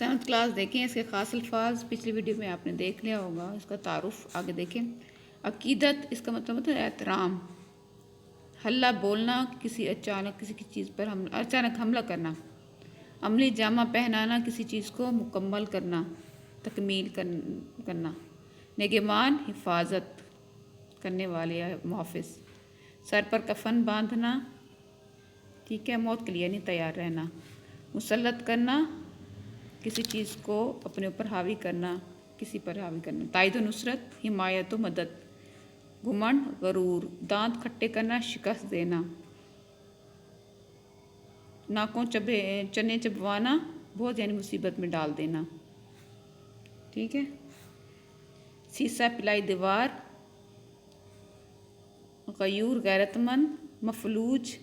7th class دیکھیں، اس کے خاص الفاظ پچھلی ویڈیو میں آپ نے دیکھ لیا ہوگا، اس کا تعارف آگے دیکھیں۔ عقیدت اس کا مطلب ہوتا ہے احترام، حلہ بولنا، کسی چیز پر اچانک حملہ کرنا، عملی جامہ پہنانا، کسی چیز کو مکمل کرنا، تکمیل کرنا، نگہبان حفاظت کرنے والے یا محافظ، سر پر کفن باندھنا، ٹھیک ہے، موت کے لیے نہیں تیار رہنا، مسلط کرنا، کسی چیز کو اپنے اوپر حاوی کرنا، کسی پر حاوی کرنا، تائید و نصرت، حمایت و مدد، گھمنڈ، غرور، دانت کھٹے کرنا، شکست دینا، ناکوں چنے چبوانا، بہت یعنی مصیبت میں ڈال دینا، ٹھیک ہے، سیسا پلائی دیوار، غیور غیرت مند، مفلوج،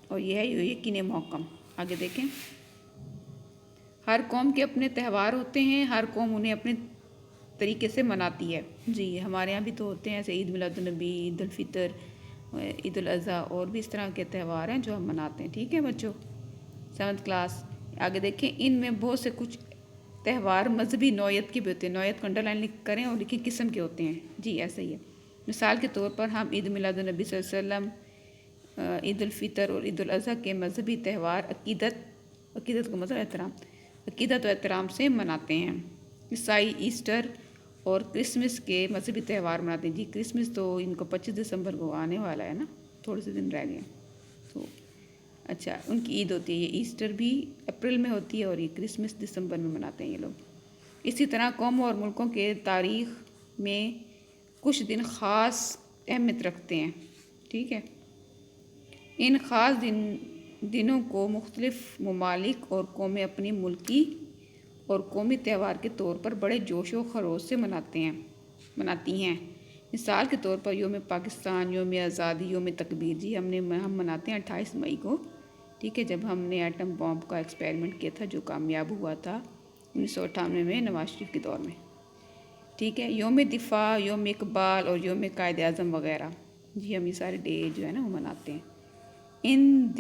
اور یہ ہے یقین محکم۔ آگے دیکھیں، ہر قوم کے اپنے تہوار ہوتے ہیں، ہر قوم انہیں اپنے طریقے سے مناتی ہے۔ جی ہمارے یہاں بھی تو ہوتے ہیں، ایسے عید میلاد النبی، عید الفطر، عید الاضحیٰ، اور بھی اس طرح کے تہوار ہیں جو ہم مناتے ہیں، ٹھیک ہے بچوں، 7th کلاس۔ آگے دیکھیں، ان میں بہت سے کچھ تہوار مذہبی نوعیت کے بھی ہوتے ہیں، نوعیت کو انڈر لائن کریں اور لکھیں قسم کے ہوتے ہیں، جی ایسا ہی ہے۔ مثال کے طور پر ہم عید میلاد النبی صلی اللہ علیہ وسلم، عید الفطر اور عید الاضحیٰ کے مذہبی تہوار عقیدت کا مطلب احترام، عقیدت و احترام سے مناتے ہیں۔ عیسائی ایسٹر اور کرسمس کے مذہبی تہوار مناتے ہیں۔ جی کرسمس تو ان کو 25 دسمبر کو آنے والا ہے نا، تھوڑے سے دن رہ گئے ہیں، تو اچھا ان کی عید ہوتی ہے، یہ ایسٹر بھی اپریل میں ہوتی ہے اور یہ کرسمس دسمبر میں مناتے ہیں یہ لوگ۔ اسی طرح قوموں اور ملکوں کے تاریخ میں کچھ دن خاص اہمیت رکھتے ہیں، ٹھیک ہے، ان خاص دنوں کو مختلف ممالک اور قومیں اپنی ملکی اور قومی تہوار کے طور پر بڑے جوش و خروش سے مناتی ہیں۔ مثال کے طور پر یوم پاکستان، یوم آزادی، یوم تکبیر، جی ہم مناتے ہیں 28 مئی کو، ٹھیک ہے، جب ہم نے ایٹم بم کا ایکسپیریمنٹ کیا تھا جو کامیاب ہوا تھا 1998 میں نواز شریف کے دور میں، ٹھیک ہے، یوم دفاع، یوم اقبال اور یوم قائد اعظم وغیرہ، جی ہم یہ سارے ڈے جو ہے نا وہ مناتے ہیں۔ ان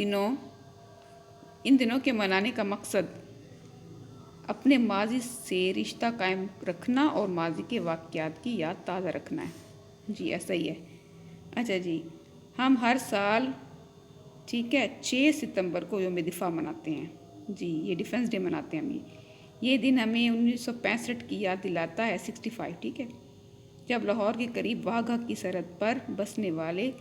دنوں کے منانے کا مقصد اپنے ماضی سے رشتہ قائم رکھنا اور ماضی کے واقعات کی یاد تازہ رکھنا ہے، جی ایسا ہی ہے۔ اچھا جی، ہم ہر سال، ٹھیک ہے، 6 ستمبر کو یوم دفاع مناتے ہیں، جی یہ ڈیفنس ڈے مناتے ہیں ہم۔ یہ دن ہمیں 1965 کی یاد دلاتا ہے، 65، ٹھیک ہے، جب لاہور کے قریب واہگہ کی سرحد پر بسنے والے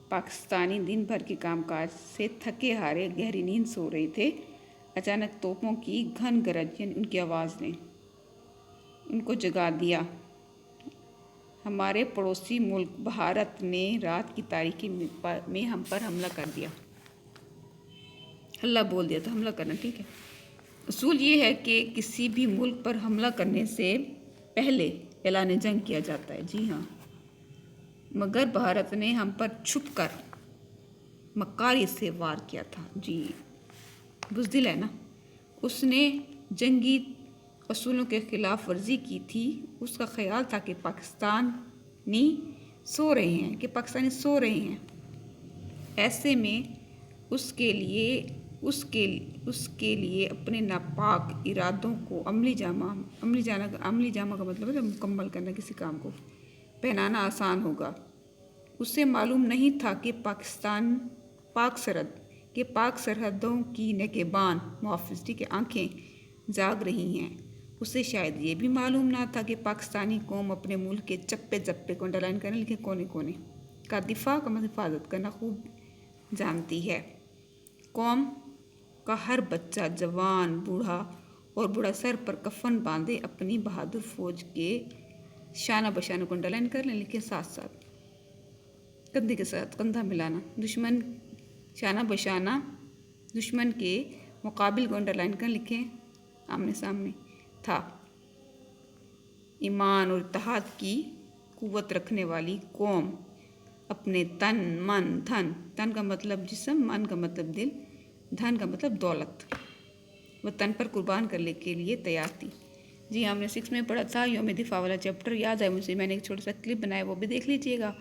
پاکستانی دن بھر کے کام کاج سے تھکے ہارے گہری نیند سو رہے تھے، اچانک توپوں کی گھن گرج یعنی ان کی آواز نے ان کو جگا دیا۔ ہمارے پڑوسی ملک بھارت نے رات کی تاریکی میں ہم پر حملہ کر دیا، حلہ بول دیا، تو حملہ کرنا، ٹھیک ہے۔ اصول یہ ہے کہ کسی بھی ملک پر حملہ کرنے سے پہلے اعلان جنگ کیا جاتا ہے، جی ہاں، مگر بھارت نے ہم پر چھپ کر مکاری سے وار کیا تھا، جی بزدل ہے نا، اس نے جنگی اصولوں کے خلاف ورزی کی تھی۔ اس کا خیال تھا کہ پاکستانی سو رہے ہیں، ایسے میں اس کے لیے اپنے ناپاک ارادوں کو عملی جامہ کا مطلب ہے مکمل کرنا، کسی کام کو پہنانا آسان ہوگا۔ اسے معلوم نہیں تھا کہ پاک سرحدوں کی نگہبان محافظ کی آنکھیں جاگ رہی ہیں۔ اسے شاید یہ بھی معلوم نہ تھا کہ پاکستانی قوم اپنے ملک کے چپے چپے کو انڈرلائن کرنے لکھے کونے کونے کا دفاع کا حفاظت کرنا خوب جانتی ہے۔ قوم کا ہر بچہ، جوان، بوڑھا سر پر کفن باندھے اپنی بہادر فوج کے شانہ بشانہ کو انڈرلائن کر لیں، لکھیں ساتھ ساتھ، کندھے کے ساتھ کندھا ملانا، دشمن شانہ بشانہ دشمن کے مقابل کو انڈرلائن کر لکھیں آمنے سامنے تھا۔ ایمان اور اتحاد کی قوت رکھنے والی قوم اپنے تن، من، دھن، تن کا مطلب جسم، من کا مطلب دل، دھن کا مطلب دولت، وطن پر قربان کرنے کے لیے تیار تھی۔ جی ہم نے 6 میں پڑھا تھا، یوم دفاع والا چیپٹر یاد ہے مجھے، میں نے ایک چھوٹا سا کلپ بنایا، وہ بھی دیکھ لیجیے گا۔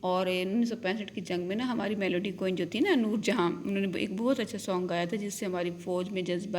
اور 1965 کی جنگ میں نا ہماری میلوڈی کوئن جو تھی نا نور جہاں، انہوں نے ایک بہت اچھا سانگ گایا تھا جس سے ہماری فوج میں جذبہ